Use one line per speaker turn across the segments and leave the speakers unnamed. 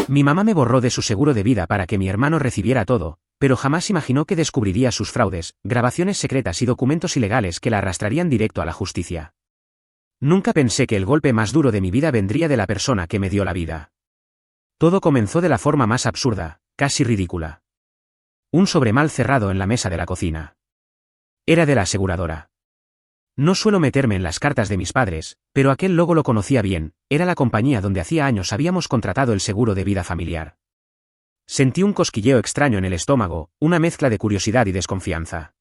Mi mamá me borró de su seguro de vida para que mi hermano recibiera todo, pero jamás imaginó que descubriría sus fraudes, grabaciones secretas y documentos ilegales que la arrastrarían directo a la justicia. Nunca pensé que el golpe más duro de mi vida vendría de la persona que me dio la vida. Todo comenzó de la forma más absurda, casi ridícula. Un sobre mal cerrado en la mesa de la cocina. Era de la aseguradora. No suelo meterme en las cartas de mis padres, pero aquel logo lo conocía bien, era la compañía donde hacía años habíamos contratado el seguro de vida familiar. Sentí un cosquilleo extraño en el estómago, una mezcla de curiosidad y desconfianza.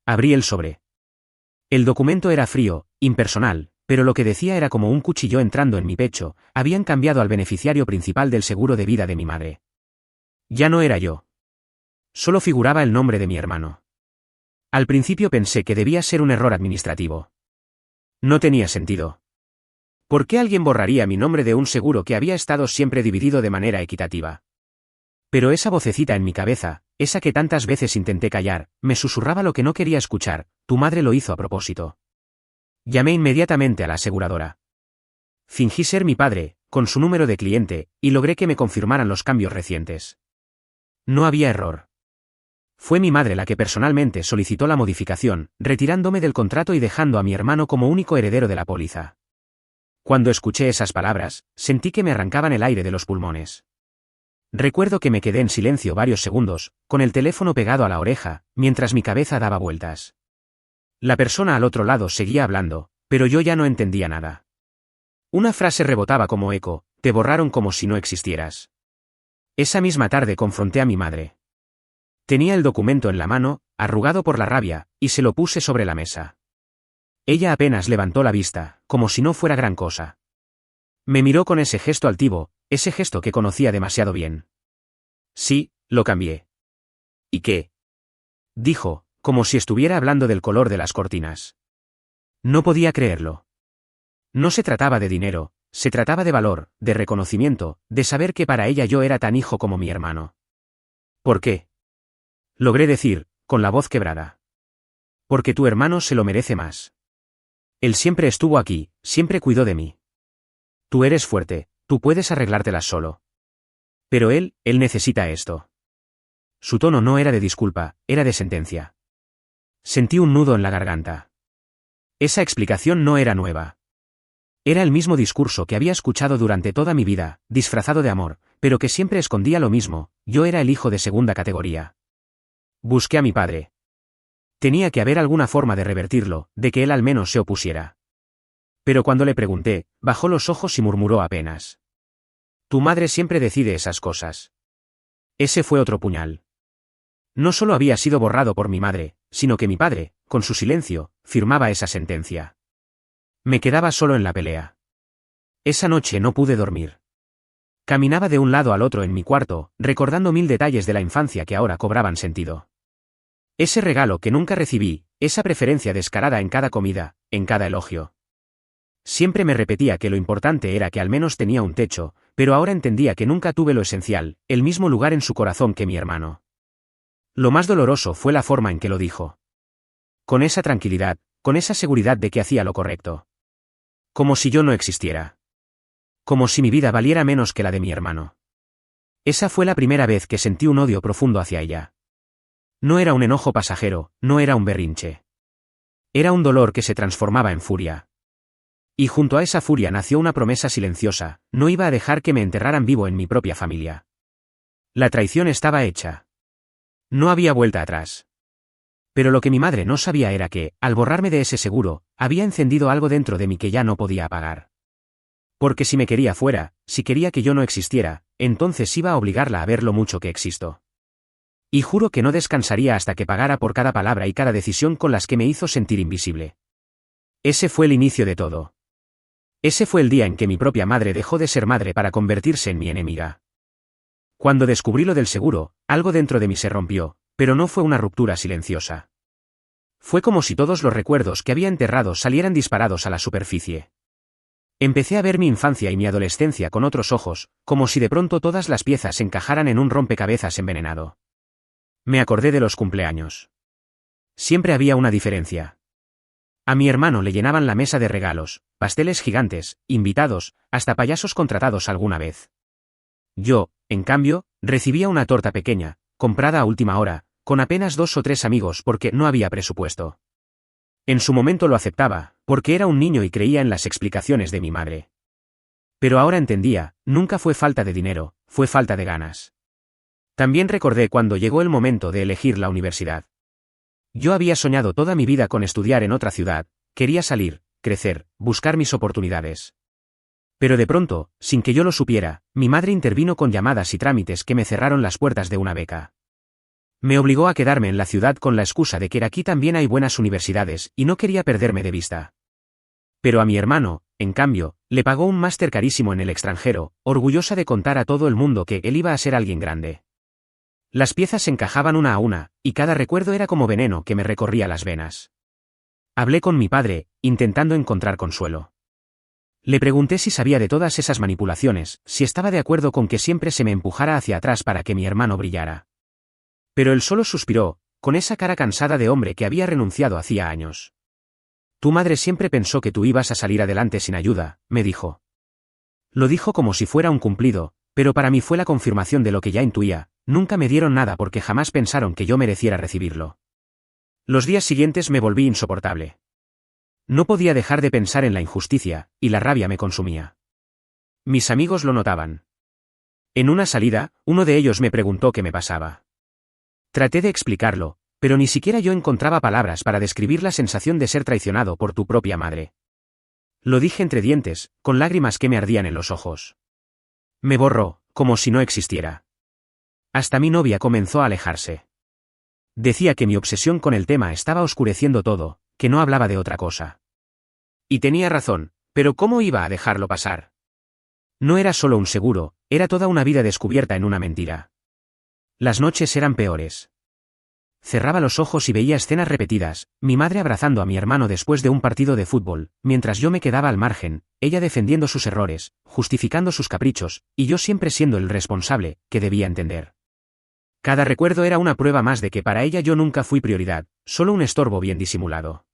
Abrí el sobre. El documento era frío, impersonal, pero lo que decía era como un cuchillo entrando en mi pecho, habían cambiado al beneficiario principal del seguro de vida de mi madre. Ya no era yo. Solo figuraba el nombre de mi hermano. Al principio pensé que debía ser un error administrativo. No tenía sentido. ¿Por qué alguien borraría mi nombre de un seguro que había estado siempre dividido de manera equitativa? Pero esa vocecita en mi cabeza, esa que tantas veces intenté callar, me susurraba lo que no quería escuchar: tu madre lo hizo a propósito. Llamé inmediatamente a la aseguradora. Fingí ser mi padre, con su número de cliente, y logré que me confirmaran los cambios recientes. No había error. Fue mi madre la que personalmente solicitó la modificación, retirándome del contrato y dejando a mi hermano como único heredero de la póliza. Cuando escuché esas palabras, sentí que me arrancaban el aire de los pulmones. Recuerdo que me quedé en silencio varios segundos, con el teléfono pegado a la oreja, mientras mi cabeza daba vueltas. La persona al otro lado seguía hablando, pero yo ya no entendía nada. Una frase rebotaba como eco: te borraron como si no existieras. Esa misma tarde confronté a mi madre. Tenía el documento en la mano, arrugado por la rabia, y se lo puse sobre la mesa. Ella apenas levantó la vista, como si no fuera gran cosa. Me miró con ese gesto altivo, ese gesto que conocía demasiado bien. Sí, lo cambié. ¿Y qué? Dijo, como si estuviera hablando del color de las cortinas. No podía creerlo. No se trataba de dinero, se trataba de valor, de reconocimiento, de saber que para ella yo era tan hijo como mi hermano. ¿Por qué? Logré decir, con la voz quebrada. Porque tu hermano se lo merece más. Él siempre estuvo aquí, siempre cuidó de mí. Tú eres fuerte, tú puedes arreglártelas solo. Pero él necesita esto. Su tono no era de disculpa, era de sentencia. Sentí un nudo en la garganta. Esa explicación no era nueva. Era el mismo discurso que había escuchado durante toda mi vida, disfrazado de amor, pero que siempre escondía lo mismo: yo era el hijo de segunda categoría. Busqué a mi padre. Tenía que haber alguna forma de revertirlo, de que él al menos se opusiera. Pero cuando le pregunté, bajó los ojos y murmuró apenas: tu madre siempre decide esas cosas. Ese fue otro puñal. No solo había sido borrado por mi madre, sino que mi padre, con su silencio, firmaba esa sentencia. Me quedaba solo en la pelea. Esa noche no pude dormir. Caminaba de un lado al otro en mi cuarto, recordando mil detalles de la infancia que ahora cobraban sentido. Ese regalo que nunca recibí, esa preferencia descarada en cada comida, en cada elogio. Siempre me repetía que lo importante era que al menos tenía un techo, pero ahora entendía que nunca tuve lo esencial, el mismo lugar en su corazón que mi hermano. Lo más doloroso fue la forma en que lo dijo. Con esa tranquilidad, con esa seguridad de que hacía lo correcto. Como si yo no existiera. Como si mi vida valiera menos que la de mi hermano. Esa fue la primera vez que sentí un odio profundo hacia ella. No era un enojo pasajero, no era un berrinche. Era un dolor que se transformaba en furia. Y junto a esa furia nació una promesa silenciosa: no iba a dejar que me enterraran vivo en mi propia familia. La traición estaba hecha. No había vuelta atrás. Pero lo que mi madre no sabía era que, al borrarme de ese seguro, había encendido algo dentro de mí que ya no podía apagar. Porque si me quería fuera, si quería que yo no existiera, entonces iba a obligarla a ver lo mucho que existo. Y juro que no descansaría hasta que pagara por cada palabra y cada decisión con las que me hizo sentir invisible. Ese fue el inicio de todo. Ese fue el día en que mi propia madre dejó de ser madre para convertirse en mi enemiga. Cuando descubrí lo del seguro, algo dentro de mí se rompió, pero no fue una ruptura silenciosa. Fue como si todos los recuerdos que había enterrado salieran disparados a la superficie. Empecé a ver mi infancia y mi adolescencia con otros ojos, como si de pronto todas las piezas encajaran en un rompecabezas envenenado. Me acordé de los cumpleaños. Siempre había una diferencia. A mi hermano le llenaban la mesa de regalos, pasteles gigantes, invitados, hasta payasos contratados alguna vez. Yo, en cambio, recibía una torta pequeña, comprada a última hora, con apenas 2 o 3 amigos porque no había presupuesto. En su momento lo aceptaba, porque era un niño y creía en las explicaciones de mi madre. Pero ahora entendía, nunca fue falta de dinero, fue falta de ganas. También recordé cuando llegó el momento de elegir la universidad. Yo había soñado toda mi vida con estudiar en otra ciudad, quería salir, crecer, buscar mis oportunidades. Pero de pronto, sin que yo lo supiera, mi madre intervino con llamadas y trámites que me cerraron las puertas de una beca. Me obligó a quedarme en la ciudad con la excusa de que aquí también hay buenas universidades y no quería perderme de vista. Pero a mi hermano, en cambio, le pagó un máster carísimo en el extranjero, orgullosa de contar a todo el mundo que él iba a ser alguien grande. Las piezas se encajaban una a una, y cada recuerdo era como veneno que me recorría las venas. Hablé con mi padre, intentando encontrar consuelo. Le pregunté si sabía de todas esas manipulaciones, si estaba de acuerdo con que siempre se me empujara hacia atrás para que mi hermano brillara. Pero él solo suspiró, con esa cara cansada de hombre que había renunciado hacía años. Tu madre siempre pensó que tú ibas a salir adelante sin ayuda, me dijo. Lo dijo como si fuera un cumplido, pero para mí fue la confirmación de lo que ya intuía, nunca me dieron nada porque jamás pensaron que yo mereciera recibirlo. Los días siguientes me volví insoportable. No podía dejar de pensar en la injusticia, y la rabia me consumía. Mis amigos lo notaban. En una salida, uno de ellos me preguntó qué me pasaba. Traté de explicarlo, pero ni siquiera yo encontraba palabras para describir la sensación de ser traicionado por tu propia madre. Lo dije entre dientes, con lágrimas que me ardían en los ojos. Me borró, como si no existiera. Hasta mi novia comenzó a alejarse. Decía que mi obsesión con el tema estaba oscureciendo todo, que no hablaba de otra cosa. Y tenía razón, pero ¿cómo iba a dejarlo pasar? No era solo un seguro, era toda una vida descubierta en una mentira. Las noches eran peores. Cerraba los ojos y veía escenas repetidas, mi madre abrazando a mi hermano después de un partido de fútbol, mientras yo me quedaba al margen, ella defendiendo sus errores, justificando sus caprichos, y yo siempre siendo el responsable, que debía entender. Cada recuerdo era una prueba más de que para ella yo nunca fui prioridad, solo un estorbo bien disimulado.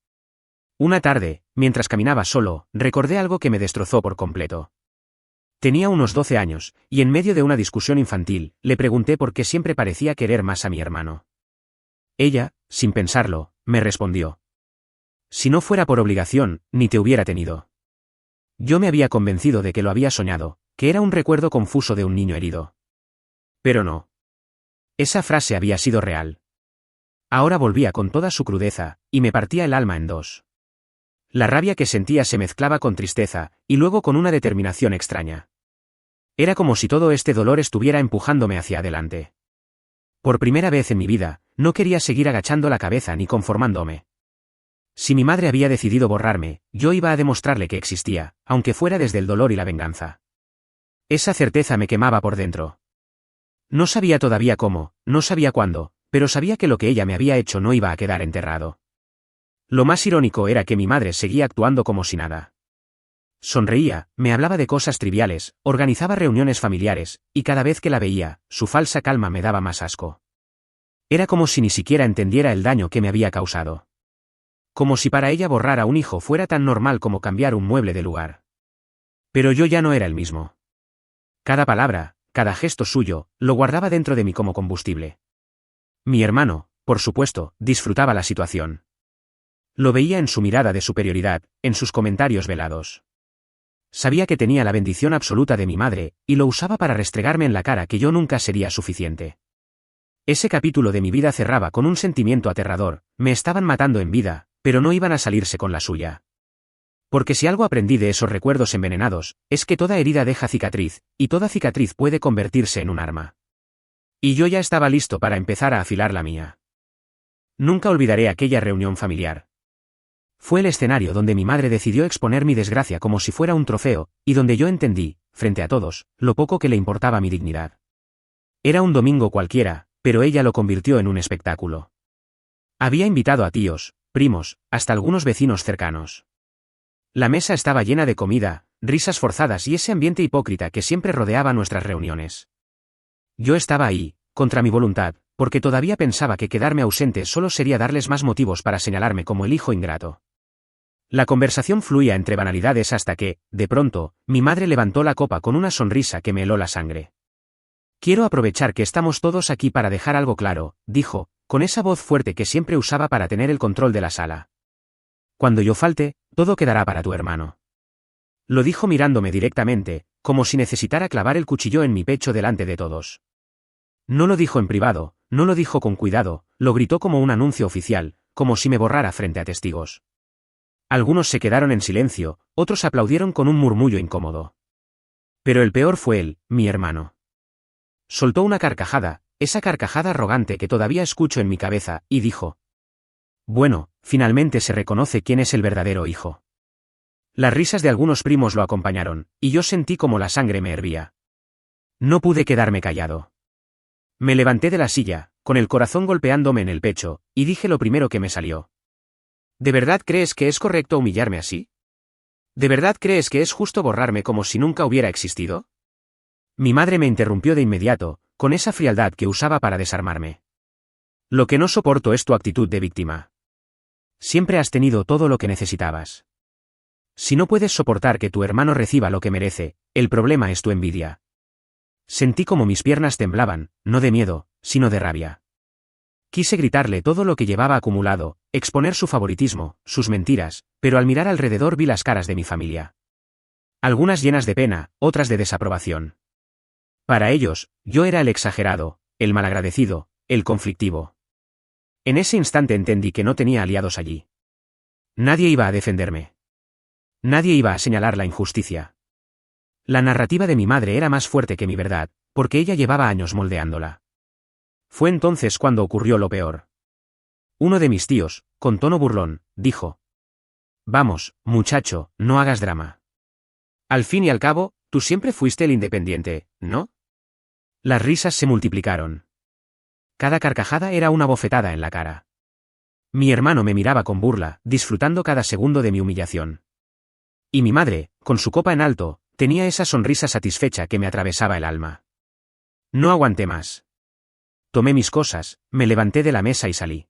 Una tarde, mientras caminaba solo, recordé algo que me destrozó por completo. Tenía unos 12 años, y en medio de una discusión infantil, le pregunté por qué siempre parecía querer más a mi hermano. Ella, sin pensarlo, me respondió. Si no fuera por obligación, ni te hubiera tenido. Yo me había convencido de que lo había soñado, que era un recuerdo confuso de un niño herido. Pero no. Esa frase había sido real. Ahora volvía con toda su crudeza, y me partía el alma en dos. La rabia que sentía se mezclaba con tristeza, y luego con una determinación extraña. Era como si todo este dolor estuviera empujándome hacia adelante. Por primera vez en mi vida, no quería seguir agachando la cabeza ni conformándome. Si mi madre había decidido borrarme, yo iba a demostrarle que existía, aunque fuera desde el dolor y la venganza. Esa certeza me quemaba por dentro. No sabía todavía cómo, no sabía cuándo, pero sabía que lo que ella me había hecho no iba a quedar enterrado. Lo más irónico era que mi madre seguía actuando como si nada. Sonreía, me hablaba de cosas triviales, organizaba reuniones familiares, y cada vez que la veía, su falsa calma me daba más asco. Era como si ni siquiera entendiera el daño que me había causado. Como si para ella borrar a un hijo fuera tan normal como cambiar un mueble de lugar. Pero yo ya no era el mismo. Cada palabra, cada gesto suyo, lo guardaba dentro de mí como combustible. Mi hermano, por supuesto, disfrutaba la situación. Lo veía en su mirada de superioridad, en sus comentarios velados. Sabía que tenía la bendición absoluta de mi madre, y lo usaba para restregarme en la cara que yo nunca sería suficiente. Ese capítulo de mi vida cerraba con un sentimiento aterrador, me estaban matando en vida, pero no iban a salirse con la suya. Porque si algo aprendí de esos recuerdos envenenados, es que toda herida deja cicatriz, y toda cicatriz puede convertirse en un arma. Y yo ya estaba listo para empezar a afilar la mía. Nunca olvidaré aquella reunión familiar. Fue el escenario donde mi madre decidió exponer mi desgracia como si fuera un trofeo, y donde yo entendí, frente a todos, lo poco que le importaba mi dignidad. Era un domingo cualquiera, pero ella lo convirtió en un espectáculo. Había invitado a tíos, primos, hasta algunos vecinos cercanos. La mesa estaba llena de comida, risas forzadas y ese ambiente hipócrita que siempre rodeaba nuestras reuniones. Yo estaba ahí, contra mi voluntad, porque todavía pensaba que quedarme ausente solo sería darles más motivos para señalarme como el hijo ingrato. La conversación fluía entre banalidades hasta que, de pronto, mi madre levantó la copa con una sonrisa que me heló la sangre. Quiero aprovechar que estamos todos aquí para dejar algo claro, dijo, con esa voz fuerte que siempre usaba para tener el control de la sala. Cuando yo falte, todo quedará para tu hermano. Lo dijo mirándome directamente, como si necesitara clavar el cuchillo en mi pecho delante de todos. No lo dijo en privado, no lo dijo con cuidado, lo gritó como un anuncio oficial, como si me borrara frente a testigos. Algunos se quedaron en silencio, otros aplaudieron con un murmullo incómodo. Pero el peor fue él, mi hermano. Soltó una carcajada, esa carcajada arrogante que todavía escucho en mi cabeza, y dijo: bueno, finalmente se reconoce quién es el verdadero hijo. Las risas de algunos primos lo acompañaron, y yo sentí como la sangre me hervía. No pude quedarme callado. Me levanté de la silla, con el corazón golpeándome en el pecho, y dije lo primero que me salió. ¿De verdad crees que es correcto humillarme así? ¿De verdad crees que es justo borrarme como si nunca hubiera existido? Mi madre me interrumpió de inmediato, con esa frialdad que usaba para desarmarme. Lo que no soporto es tu actitud de víctima. Siempre has tenido todo lo que necesitabas. Si no puedes soportar que tu hermano reciba lo que merece, el problema es tu envidia. Sentí como mis piernas temblaban, no de miedo, sino de rabia. Quise gritarle todo lo que llevaba acumulado, exponer su favoritismo, sus mentiras, pero al mirar alrededor vi las caras de mi familia. Algunas llenas de pena, otras de desaprobación. Para ellos, yo era el exagerado, el malagradecido, el conflictivo. En ese instante entendí que no tenía aliados allí. Nadie iba a defenderme. Nadie iba a señalar la injusticia. La narrativa de mi madre era más fuerte que mi verdad, porque ella llevaba años moldeándola. Fue entonces cuando ocurrió lo peor. Uno de mis tíos, con tono burlón, dijo: vamos, muchacho, no hagas drama. Al fin y al cabo, tú siempre fuiste el independiente, ¿no? Las risas se multiplicaron. Cada carcajada era una bofetada en la cara. Mi hermano me miraba con burla, disfrutando cada segundo de mi humillación. Y mi madre, con su copa en alto, tenía esa sonrisa satisfecha que me atravesaba el alma. No aguanté más. Tomé mis cosas, me levanté de la mesa y salí.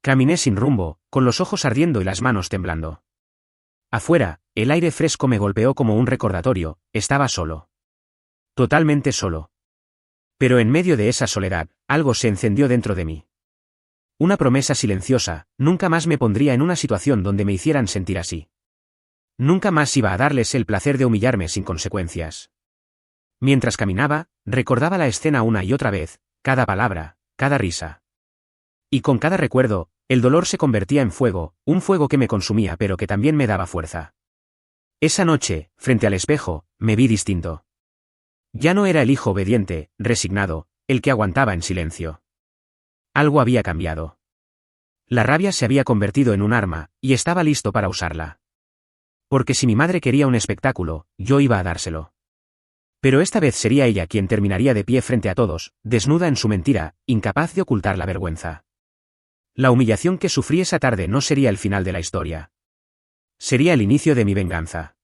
Caminé sin rumbo, con los ojos ardiendo y las manos temblando. Afuera, el aire fresco me golpeó como un recordatorio, estaba solo. Totalmente solo. Pero en medio de esa soledad, algo se encendió dentro de mí. Una promesa silenciosa: nunca más me pondría en una situación donde me hicieran sentir así. Nunca más iba a darles el placer de humillarme sin consecuencias. Mientras caminaba, recordaba la escena una y otra vez, cada palabra, cada risa. Y con cada recuerdo, el dolor se convertía en fuego, un fuego que me consumía pero que también me daba fuerza. Esa noche, frente al espejo, me vi distinto. Ya no era el hijo obediente, resignado, el que aguantaba en silencio. Algo había cambiado. La rabia se había convertido en un arma, y estaba listo para usarla. Porque si mi madre quería un espectáculo, yo iba a dárselo. Pero esta vez sería ella quien terminaría de pie frente a todos, desnuda en su mentira, incapaz de ocultar la vergüenza. La humillación que sufrí esa tarde no sería el final de la historia. Sería el inicio de mi venganza.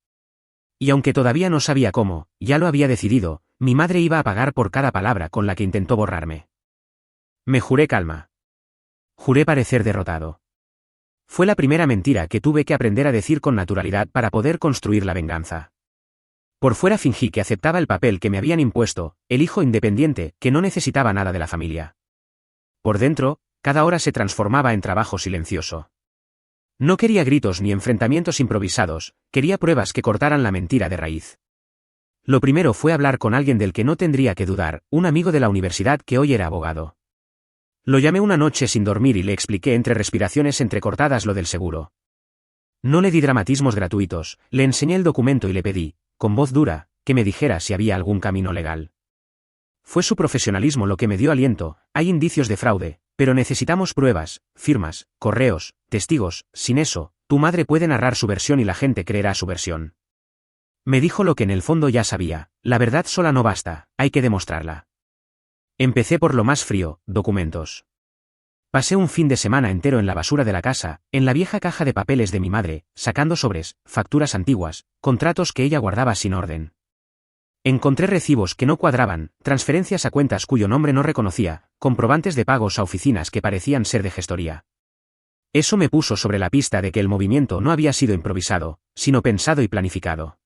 Y aunque todavía no sabía cómo, ya lo había decidido, mi madre iba a pagar por cada palabra con la que intentó borrarme. Me juré calma. Juré parecer derrotado. Fue la primera mentira que tuve que aprender a decir con naturalidad para poder construir la venganza. Por fuera fingí que aceptaba el papel que me habían impuesto, el hijo independiente, que no necesitaba nada de la familia. Por dentro, cada hora se transformaba en trabajo silencioso. No quería gritos ni enfrentamientos improvisados, quería pruebas que cortaran la mentira de raíz. Lo primero fue hablar con alguien del que no tendría que dudar, un amigo de la universidad que hoy era abogado. Lo llamé una noche sin dormir y le expliqué entre respiraciones entrecortadas lo del seguro. No le di dramatismos gratuitos, le enseñé el documento y le pedí, con voz dura, que me dijera si había algún camino legal. Fue su profesionalismo lo que me dio aliento: hay indicios de fraude, pero necesitamos pruebas, firmas, correos, testigos, sin eso, tu madre puede narrar su versión y la gente creerá su versión. Me dijo lo que en el fondo ya sabía: la verdad sola no basta, hay que demostrarla. Empecé por lo más frío: documentos. Pasé un fin de semana entero en la basura de la casa, en la vieja caja de papeles de mi madre, sacando sobres, facturas antiguas, contratos que ella guardaba sin orden. Encontré recibos que no cuadraban, transferencias a cuentas cuyo nombre no reconocía, comprobantes de pagos a oficinas que parecían ser de gestoría. Eso me puso sobre la pista de que el movimiento no había sido improvisado, sino pensado y planificado.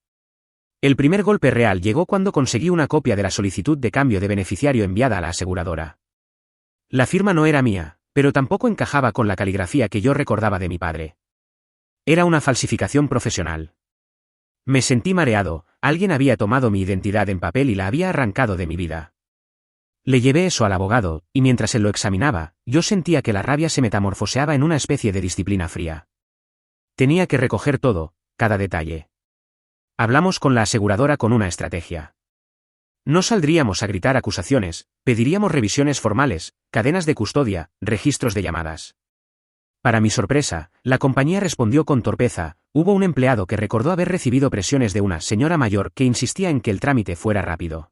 El primer golpe real llegó cuando conseguí una copia de la solicitud de cambio de beneficiario enviada a la aseguradora. La firma no era mía, pero tampoco encajaba con la caligrafía que yo recordaba de mi padre. Era una falsificación profesional. Me sentí mareado, alguien había tomado mi identidad en papel y la había arrancado de mi vida. Le llevé eso al abogado, y mientras él lo examinaba, yo sentía que la rabia se metamorfoseaba en una especie de disciplina fría. Tenía que recoger todo, cada detalle. Hablamos con la aseguradora con una estrategia. No saldríamos a gritar acusaciones, pediríamos revisiones formales, cadenas de custodia, registros de llamadas. Para mi sorpresa, la compañía respondió con torpeza. Hubo un empleado que recordó haber recibido presiones de una señora mayor que insistía en que el trámite fuera rápido.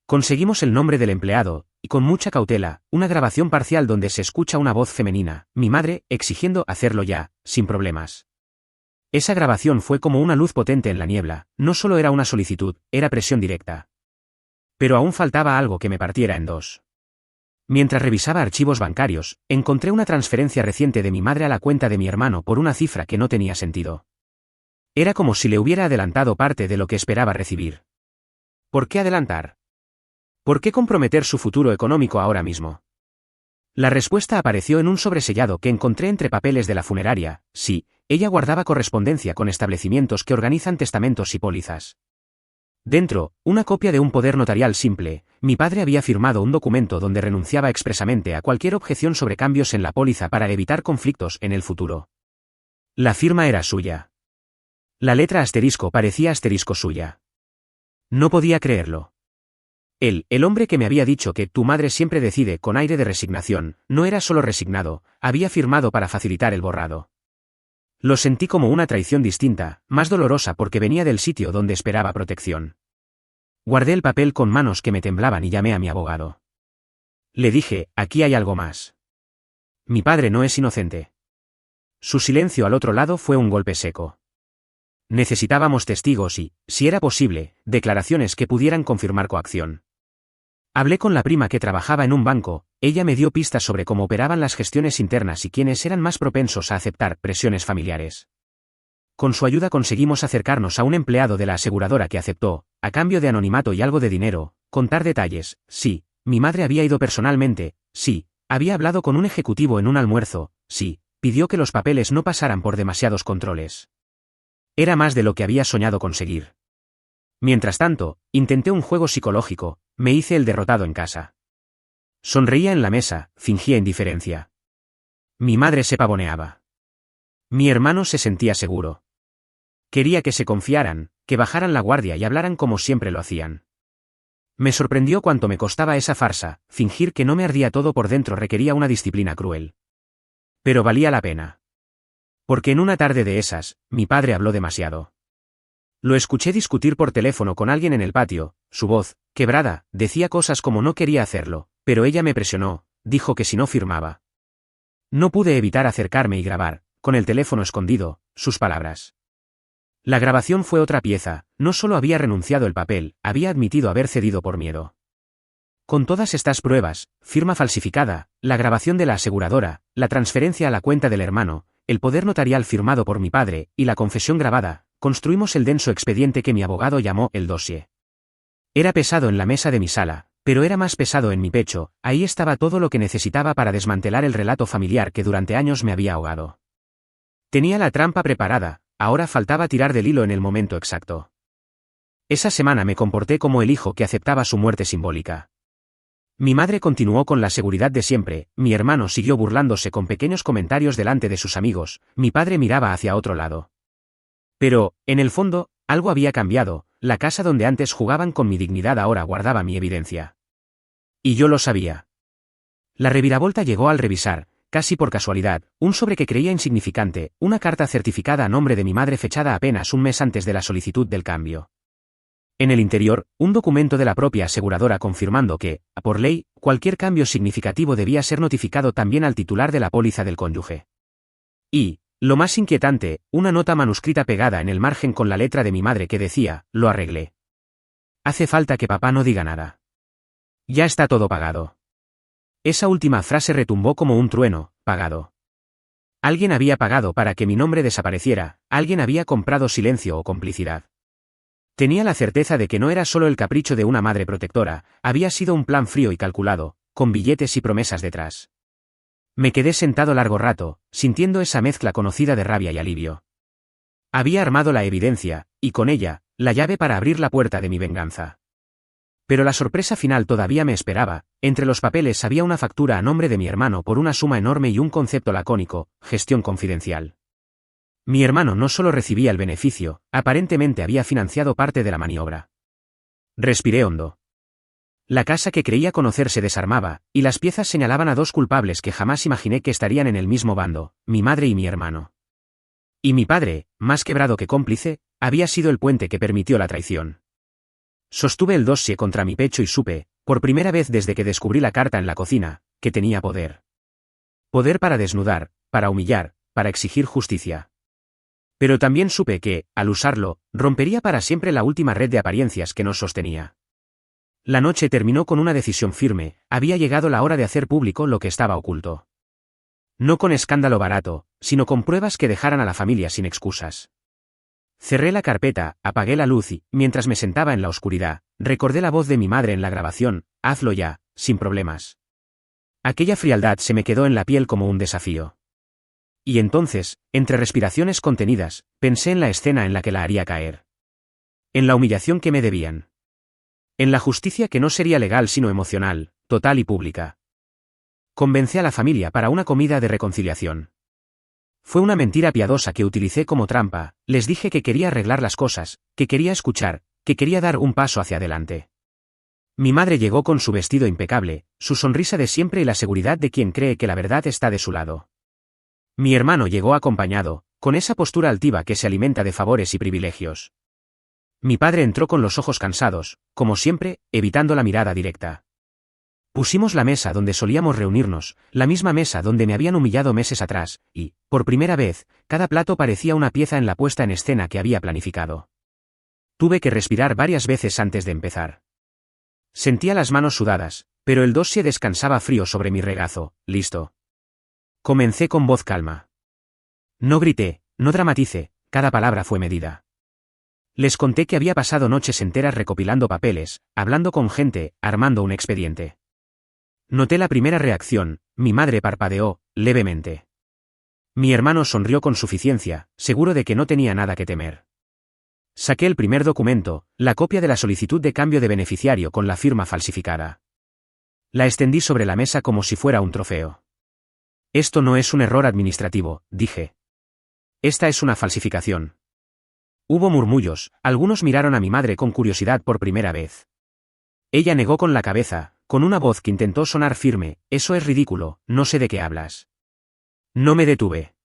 Conseguimos el nombre del empleado, y con mucha cautela, una grabación parcial donde se escucha una voz femenina, mi madre, exigiendo hacerlo ya, sin problemas. Esa grabación fue como una luz potente en la niebla, no solo era una solicitud, era presión directa. Pero aún faltaba algo que me partiera en dos. Mientras revisaba archivos bancarios, encontré una transferencia reciente de mi madre a la cuenta de mi hermano por una cifra que no tenía sentido. Era como si le hubiera adelantado parte de lo que esperaba recibir. ¿Por qué adelantar? ¿Por qué comprometer su futuro económico ahora mismo? La respuesta apareció en un sobresellado que encontré entre papeles de la funeraria. Sí, ella guardaba correspondencia con establecimientos que organizan testamentos y pólizas. Dentro, una copia de un poder notarial simple. Mi padre había firmado un documento donde renunciaba expresamente a cualquier objeción sobre cambios en la póliza para evitar conflictos en el futuro. La firma era suya. La letra asterisco parecía asterisco suya. No podía creerlo. Él, el hombre que me había dicho que tu madre siempre decide con aire de resignación, no era solo resignado, había firmado para facilitar el borrado. Lo sentí como una traición distinta, más dolorosa porque venía del sitio donde esperaba protección. Guardé el papel con manos que me temblaban y llamé a mi abogado. Le dije, aquí hay algo más. Mi padre no es inocente. Su silencio al otro lado fue un golpe seco. Necesitábamos testigos y, si era posible, declaraciones que pudieran confirmar coacción. Hablé con la prima que trabajaba en un banco, ella me dio pistas sobre cómo operaban las gestiones internas y quiénes eran más propensos a aceptar presiones familiares. Con su ayuda conseguimos acercarnos a un empleado de la aseguradora que aceptó, a cambio de anonimato y algo de dinero, contar detalles. Sí, mi madre había ido personalmente, sí, había hablado con un ejecutivo en un almuerzo, sí, pidió que los papeles no pasaran por demasiados controles. Era más de lo que había soñado conseguir. Mientras tanto, intenté un juego psicológico, me hice el derrotado en casa. Sonreía en la mesa, fingía indiferencia. Mi madre se pavoneaba. Mi hermano se sentía seguro. Quería que se confiaran, que bajaran la guardia y hablaran como siempre lo hacían. Me sorprendió cuánto me costaba esa farsa, fingir que no me ardía todo por dentro requería una disciplina cruel. Pero valía la pena. Porque en una tarde de esas, mi padre habló demasiado. Lo escuché discutir por teléfono con alguien en el patio, su voz, quebrada, decía cosas como no quería hacerlo, pero ella me presionó, dijo que si no firmaba. No pude evitar acercarme y grabar, con el teléfono escondido, sus palabras. La grabación fue otra pieza, no solo había renunciado el papel, había admitido haber cedido por miedo. Con todas estas pruebas, firma falsificada, la grabación de la aseguradora, la transferencia a la cuenta del hermano, el poder notarial firmado por mi padre, y la confesión grabada, construimos el denso expediente que mi abogado llamó el dossier. Era pesado en la mesa de mi sala, pero era más pesado en mi pecho, ahí estaba todo lo que necesitaba para desmantelar el relato familiar que durante años me había ahogado. Tenía la trampa preparada, ahora faltaba tirar del hilo en el momento exacto. Esa semana me comporté como el hijo que aceptaba su muerte simbólica. Mi madre continuó con la seguridad de siempre, mi hermano siguió burlándose con pequeños comentarios delante de sus amigos, mi padre miraba hacia otro lado. Pero, en el fondo, algo había cambiado, la casa donde antes jugaban con mi dignidad ahora guardaba mi evidencia. Y yo lo sabía. La reviravolta llegó al revisar, casi por casualidad, un sobre que creía insignificante, una carta certificada a nombre de mi madre fechada apenas un mes antes de la solicitud del cambio. En el interior, un documento de la propia aseguradora confirmando que, por ley, cualquier cambio significativo debía ser notificado también al titular de la póliza del cónyuge. Y, lo más inquietante, una nota manuscrita pegada en el margen con la letra de mi madre que decía, lo arreglé. Hace falta que papá no diga nada. Ya está todo pagado. Esa última frase retumbó como un trueno, pagado. Alguien había pagado para que mi nombre desapareciera, alguien había comprado silencio o complicidad. Tenía la certeza de que no era solo el capricho de una madre protectora, había sido un plan frío y calculado, con billetes y promesas detrás. Me quedé sentado largo rato, sintiendo esa mezcla conocida de rabia y alivio. Había armado la evidencia, y con ella, la llave para abrir la puerta de mi venganza. Pero la sorpresa final todavía me esperaba. Entre los papeles había una factura a nombre de mi hermano por una suma enorme y un concepto lacónico: gestión confidencial. Mi hermano no solo recibía el beneficio, aparentemente había financiado parte de la maniobra. Respiré hondo. La casa que creía conocer se desarmaba, y las piezas señalaban a dos culpables que jamás imaginé que estarían en el mismo bando, mi madre y mi hermano. Y mi padre, más quebrado que cómplice, había sido el puente que permitió la traición. Sostuve el dossier contra mi pecho y supe, por primera vez desde que descubrí la carta en la cocina, que tenía poder. Poder para desnudar, para humillar, para exigir justicia. Pero también supe que, al usarlo, rompería para siempre la última red de apariencias que nos sostenía. La noche terminó con una decisión firme: había llegado la hora de hacer público lo que estaba oculto. No con escándalo barato, sino con pruebas que dejaran a la familia sin excusas. Cerré la carpeta, apagué la luz y, mientras me sentaba en la oscuridad, recordé la voz de mi madre en la grabación: hazlo ya, sin problemas. Aquella frialdad se me quedó en la piel como un desafío. Y entonces, entre respiraciones contenidas, pensé en la escena en la que la haría caer. En la humillación que me debían. En la justicia que no sería legal sino emocional, total y pública. Convencé a la familia para una comida de reconciliación. Fue una mentira piadosa que utilicé como trampa. Les dije que quería arreglar las cosas, que quería escuchar, que quería dar un paso hacia adelante. Mi madre llegó con su vestido impecable, su sonrisa de siempre y la seguridad de quien cree que la verdad está de su lado. Mi hermano llegó acompañado, con esa postura altiva que se alimenta de favores y privilegios. Mi padre entró con los ojos cansados, como siempre, evitando la mirada directa. Pusimos la mesa donde solíamos reunirnos, la misma mesa donde me habían humillado meses atrás, y, por primera vez, cada plato parecía una pieza en la puesta en escena que había planificado. Tuve que respirar varias veces antes de empezar. Sentía las manos sudadas, pero el dossier descansaba frío sobre mi regazo. Listo. Comencé con voz calma. No grité, no dramaticé, cada palabra fue medida. Les conté que había pasado noches enteras recopilando papeles, hablando con gente, armando un expediente. Noté la primera reacción: mi madre parpadeó, levemente. Mi hermano sonrió con suficiencia, seguro de que no tenía nada que temer. Saqué el primer documento, la copia de la solicitud de cambio de beneficiario con la firma falsificada. La extendí sobre la mesa como si fuera un trofeo. Esto no es un error administrativo, dije. Esta es una falsificación. Hubo murmullos, algunos miraron a mi madre con curiosidad por primera vez. Ella negó con la cabeza, con una voz que intentó sonar firme: eso es ridículo, no sé de qué hablas. No me detuve.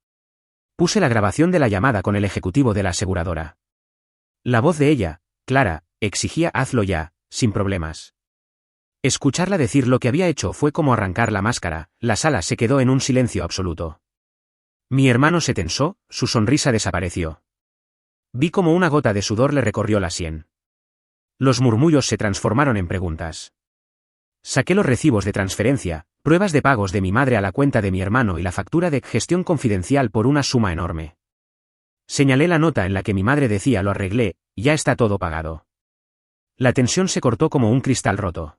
Puse la grabación de la llamada con el ejecutivo de la aseguradora. La voz de ella, clara, exigía: hazlo ya, sin problemas. Escucharla decir lo que había hecho fue como arrancar la máscara. La sala se quedó en un silencio absoluto. Mi hermano se tensó, su sonrisa desapareció. Vi como una gota de sudor le recorrió la sien. Los murmullos se transformaron en preguntas. Saqué los recibos de transferencia, pruebas de pagos de mi madre a la cuenta de mi hermano y la factura de gestión confidencial por una suma enorme. Señalé la nota en la que mi madre decía: lo arreglé, ya está todo pagado. La tensión se cortó como un cristal roto.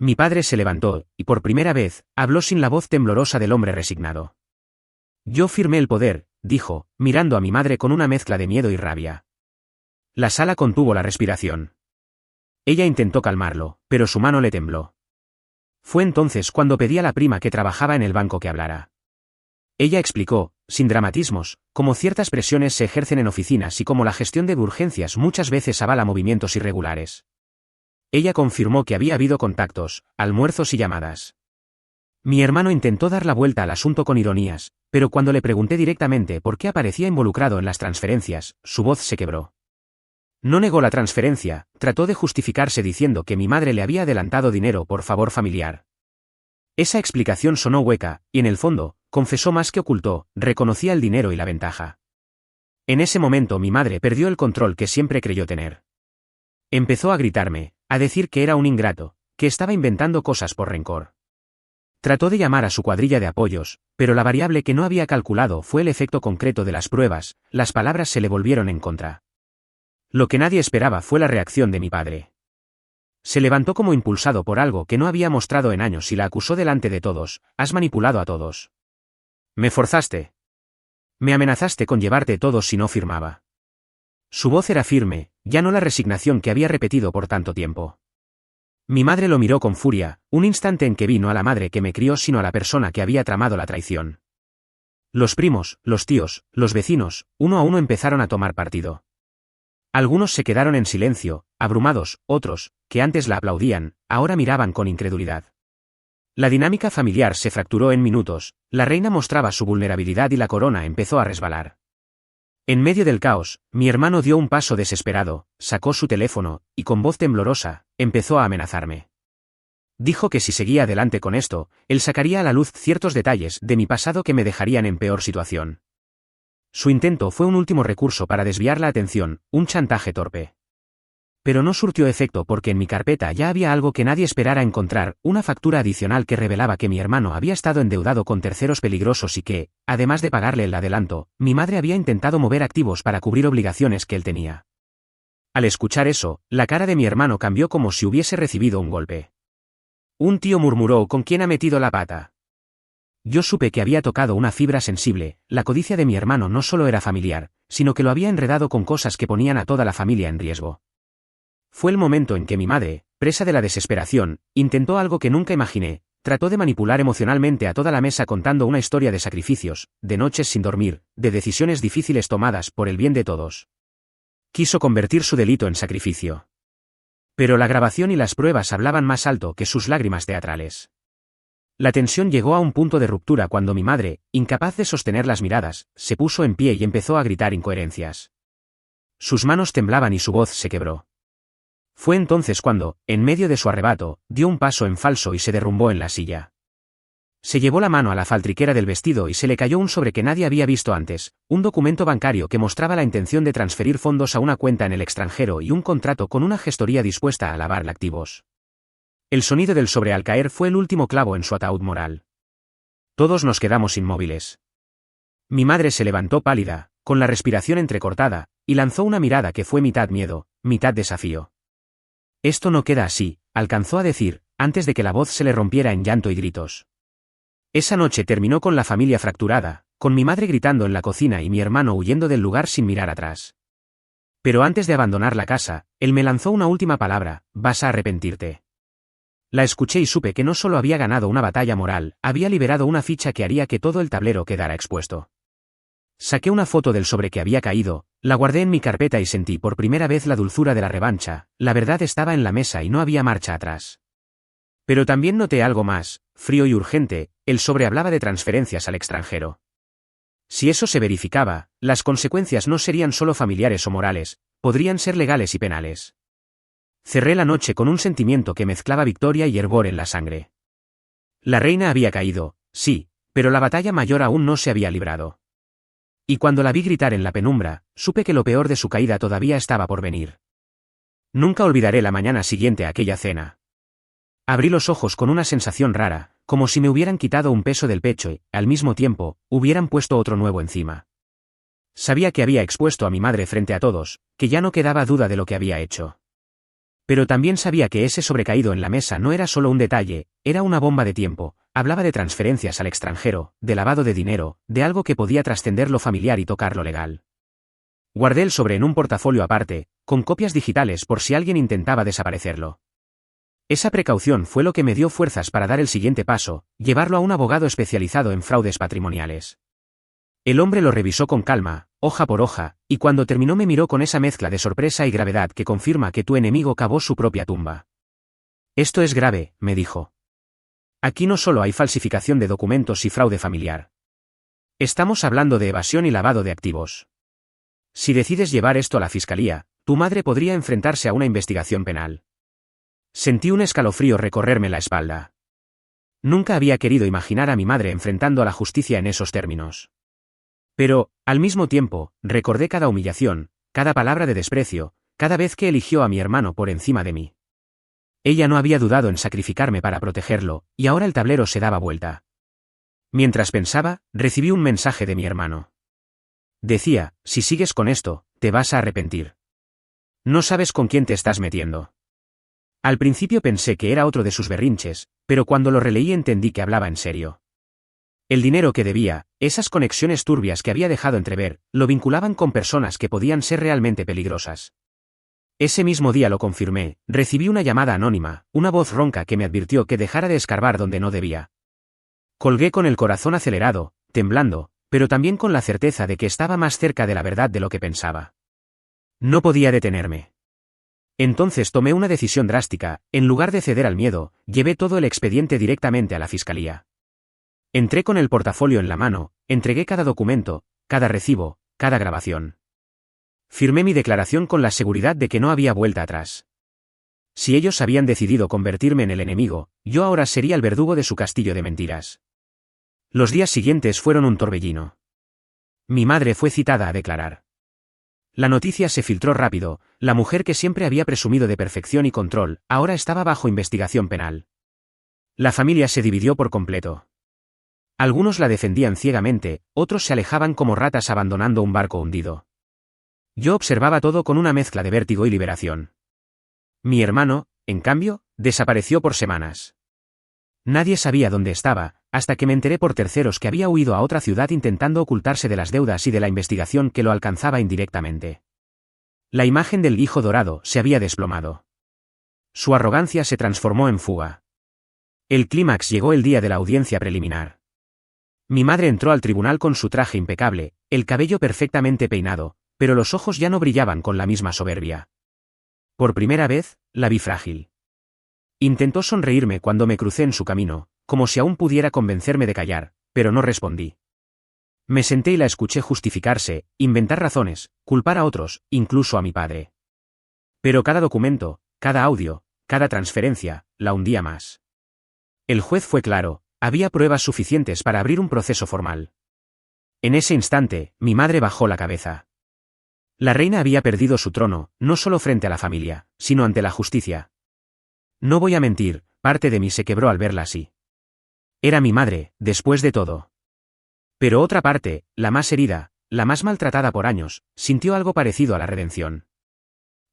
Mi padre se levantó, y por primera vez, habló sin la voz temblorosa del hombre resignado. Yo firmé el poder, dijo, mirando a mi madre con una mezcla de miedo y rabia. La sala contuvo la respiración. Ella intentó calmarlo, pero su mano le tembló. Fue entonces cuando pedí a la prima que trabajaba en el banco que hablara. Ella explicó, sin dramatismos, cómo ciertas presiones se ejercen en oficinas y cómo la gestión de urgencias muchas veces avala movimientos irregulares. Ella confirmó que había habido contactos, almuerzos y llamadas. Mi hermano intentó dar la vuelta al asunto con ironías, pero cuando le pregunté directamente por qué aparecía involucrado en las transferencias, su voz se quebró. No negó la transferencia, trató de justificarse diciendo que mi madre le había adelantado dinero por favor familiar. Esa explicación sonó hueca, y en el fondo, confesó más que ocultó: reconocía el dinero y la ventaja. En ese momento mi madre perdió el control que siempre creyó tener. Empezó a gritarme, a decir que era un ingrato, que estaba inventando cosas por rencor. Trató de llamar a su cuadrilla de apoyos, pero la variable que no había calculado fue el efecto concreto de las pruebas. Las palabras se le volvieron en contra. Lo que nadie esperaba fue la reacción de mi padre. Se levantó como impulsado por algo que no había mostrado en años y la acusó delante de todos: has manipulado a todos. Me forzaste. Me amenazaste con llevarte todo si no firmaba. Su voz era firme, ya no la resignación que había repetido por tanto tiempo. Mi madre lo miró con furia, un instante en que vi no a la madre que me crió sino a la persona que había tramado la traición. Los primos, los tíos, los vecinos, uno a uno empezaron a tomar partido. Algunos se quedaron en silencio, abrumados; otros, que antes la aplaudían, ahora miraban con incredulidad. La dinámica familiar se fracturó en minutos, la reina mostraba su vulnerabilidad y la corona empezó a resbalar. En medio del caos, mi hermano dio un paso desesperado, sacó su teléfono, y con voz temblorosa, empezó a amenazarme. Dijo que si seguía adelante con esto, él sacaría a la luz ciertos detalles de mi pasado que me dejarían en peor situación. Su intento fue un último recurso para desviar la atención, un chantaje torpe. Pero no surtió efecto porque en mi carpeta ya había algo que nadie esperara encontrar: una factura adicional que revelaba que mi hermano había estado endeudado con terceros peligrosos y que, además de pagarle el adelanto, mi madre había intentado mover activos para cubrir obligaciones que él tenía. Al escuchar eso, la cara de mi hermano cambió como si hubiese recibido un golpe. Un tío murmuró: ¿con quién ha metido la pata? Yo supe que había tocado una fibra sensible. La codicia de mi hermano no solo era familiar, sino que lo había enredado con cosas que ponían a toda la familia en riesgo. Fue el momento en que mi madre, presa de la desesperación, intentó algo que nunca imaginé: trató de manipular emocionalmente a toda la mesa contando una historia de sacrificios, de noches sin dormir, de decisiones difíciles tomadas por el bien de todos. Quiso convertir su delito en sacrificio. Pero la grabación y las pruebas hablaban más alto que sus lágrimas teatrales. La tensión llegó a un punto de ruptura cuando mi madre, incapaz de sostener las miradas, se puso en pie y empezó a gritar incoherencias. Sus manos temblaban y su voz se quebró. Fue entonces cuando, en medio de su arrebato, dio un paso en falso y se derrumbó en la silla. Se llevó la mano a la faltriquera del vestido y se le cayó un sobre que nadie había visto antes: un documento bancario que mostraba la intención de transferir fondos a una cuenta en el extranjero y un contrato con una gestoría dispuesta a lavar activos. El sonido del sobre al caer fue el último clavo en su ataúd moral. Todos nos quedamos inmóviles. Mi madre se levantó pálida, con la respiración entrecortada, y lanzó una mirada que fue mitad miedo, mitad desafío. Esto no queda así, alcanzó a decir, antes de que la voz se le rompiera en llanto y gritos. Esa noche terminó con la familia fracturada, con mi madre gritando en la cocina y mi hermano huyendo del lugar sin mirar atrás. Pero antes de abandonar la casa, él me lanzó una última palabra: vas a arrepentirte. La escuché y supe que no solo había ganado una batalla moral, había liberado una ficha que haría que todo el tablero quedara expuesto. Saqué una foto del sobre que había caído, la guardé en mi carpeta y sentí por primera vez la dulzura de la revancha. La verdad estaba en la mesa y no había marcha atrás. Pero también noté algo más, frío y urgente: el sobre hablaba de transferencias al extranjero. Si eso se verificaba, las consecuencias no serían solo familiares o morales, podrían ser legales y penales. Cerré la noche con un sentimiento que mezclaba victoria y hervor en la sangre. La reina había caído, sí, pero la batalla mayor aún no se había librado. Y cuando la vi gritar en la penumbra, supe que lo peor de su caída todavía estaba por venir. Nunca olvidaré la mañana siguiente a aquella cena. Abrí los ojos con una sensación rara, como si me hubieran quitado un peso del pecho y, al mismo tiempo, hubieran puesto otro nuevo encima. Sabía que había expuesto a mi madre frente a todos, que ya no quedaba duda de lo que había hecho. Pero también sabía que ese sobrecaído en la mesa no era solo un detalle, era una bomba de tiempo. Hablaba de transferencias al extranjero, de lavado de dinero, de algo que podía trascender lo familiar y tocar lo legal. Guardé el sobre en un portafolio aparte, con copias digitales por si alguien intentaba desaparecerlo. Esa precaución fue lo que me dio fuerzas para dar el siguiente paso: llevarlo a un abogado especializado en fraudes patrimoniales. El hombre lo revisó con calma, hoja por hoja, y cuando terminó me miró con esa mezcla de sorpresa y gravedad que confirma que tu enemigo cavó su propia tumba. Esto es grave, me dijo. Aquí no solo hay falsificación de documentos y fraude familiar. Estamos hablando de evasión y lavado de activos. Si decides llevar esto a la fiscalía, tu madre podría enfrentarse a una investigación penal. Sentí un escalofrío recorrerme la espalda. Nunca había querido imaginar a mi madre enfrentando a la justicia en esos términos. Pero, al mismo tiempo, recordé cada humillación, cada palabra de desprecio, cada vez que eligió a mi hermano por encima de mí. Ella no había dudado en sacrificarme para protegerlo, y ahora el tablero se daba vuelta. Mientras pensaba, recibí un mensaje de mi hermano. Decía: si sigues con esto, te vas a arrepentir. No sabes con quién te estás metiendo. Al principio pensé que era otro de sus berrinches, pero cuando lo releí entendí que hablaba en serio. El dinero que debía, esas conexiones turbias que había dejado entrever, lo vinculaban con personas que podían ser realmente peligrosas. Ese mismo día lo confirmé, recibí una llamada anónima, una voz ronca que me advirtió que dejara de escarbar donde no debía. Colgué con el corazón acelerado, temblando, pero también con la certeza de que estaba más cerca de la verdad de lo que pensaba. No podía detenerme. Entonces tomé una decisión drástica, en lugar de ceder al miedo, llevé todo el expediente directamente a la fiscalía. Entré con el portafolio en la mano, entregué cada documento, cada recibo, cada grabación. Firmé mi declaración con la seguridad de que no había vuelta atrás. Si ellos habían decidido convertirme en el enemigo, yo ahora sería el verdugo de su castillo de mentiras. Los días siguientes fueron un torbellino. Mi madre fue citada a declarar. La noticia se filtró rápido, la mujer que siempre había presumido de perfección y control, ahora estaba bajo investigación penal. La familia se dividió por completo. Algunos la defendían ciegamente, otros se alejaban como ratas abandonando un barco hundido. Yo observaba todo con una mezcla de vértigo y liberación. Mi hermano, en cambio, desapareció por semanas. Nadie sabía dónde estaba, hasta que me enteré por terceros que había huido a otra ciudad intentando ocultarse de las deudas y de la investigación que lo alcanzaba indirectamente. La imagen del hijo dorado se había desplomado. Su arrogancia se transformó en fuga. El clímax llegó el día de la audiencia preliminar. Mi madre entró al tribunal con su traje impecable, el cabello perfectamente peinado, pero los ojos ya no brillaban con la misma soberbia. Por primera vez, la vi frágil. Intentó sonreírme cuando me crucé en su camino, como si aún pudiera convencerme de callar, pero no respondí. Me senté y la escuché justificarse, inventar razones, culpar a otros, incluso a mi padre. Pero cada documento, cada audio, cada transferencia, la hundía más. El juez fue claro, había pruebas suficientes para abrir un proceso formal. En ese instante, mi madre bajó la cabeza. La reina había perdido su trono, no solo frente a la familia, sino ante la justicia. No voy a mentir, parte de mí se quebró al verla así. Era mi madre, después de todo. Pero otra parte, la más herida, la más maltratada por años, sintió algo parecido a la redención.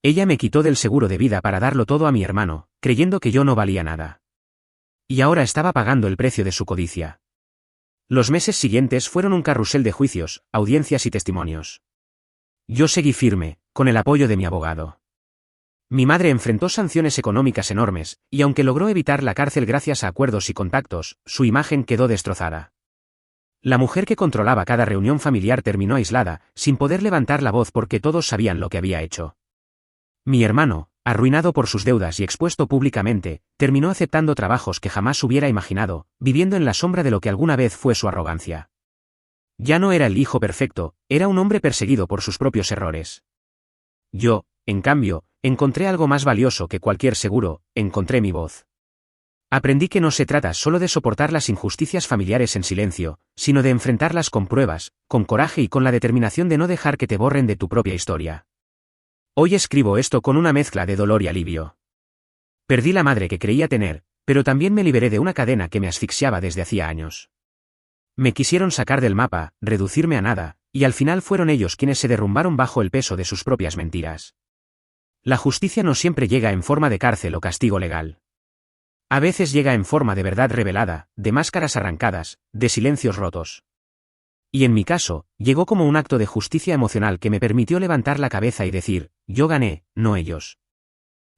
Ella me quitó del seguro de vida para darlo todo a mi hermano, creyendo que yo no valía nada. Y ahora estaba pagando el precio de su codicia. Los meses siguientes fueron un carrusel de juicios, audiencias y testimonios. Yo seguí firme, con el apoyo de mi abogado. Mi madre enfrentó sanciones económicas enormes, y aunque logró evitar la cárcel gracias a acuerdos y contactos, su imagen quedó destrozada. La mujer que controlaba cada reunión familiar terminó aislada, sin poder levantar la voz porque todos sabían lo que había hecho. Mi hermano, arruinado por sus deudas y expuesto públicamente, terminó aceptando trabajos que jamás hubiera imaginado, viviendo en la sombra de lo que alguna vez fue su arrogancia. Ya no era el hijo perfecto, era un hombre perseguido por sus propios errores. Yo, en cambio, encontré algo más valioso que cualquier seguro, encontré mi voz. Aprendí que no se trata solo de soportar las injusticias familiares en silencio, sino de enfrentarlas con pruebas, con coraje y con la determinación de no dejar que te borren de tu propia historia. Hoy escribo esto con una mezcla de dolor y alivio. Perdí la madre que creía tener, pero también me liberé de una cadena que me asfixiaba desde hacía años. Me quisieron sacar del mapa, reducirme a nada, y al final fueron ellos quienes se derrumbaron bajo el peso de sus propias mentiras. La justicia no siempre llega en forma de cárcel o castigo legal. A veces llega en forma de verdad revelada, de máscaras arrancadas, de silencios rotos. Y en mi caso, llegó como un acto de justicia emocional que me permitió levantar la cabeza y decir, yo gané, no ellos.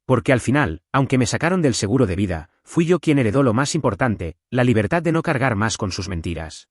Porque al final, aunque me sacaron del seguro de vida, fui yo quien heredó lo más importante, la libertad de no cargar más con sus mentiras.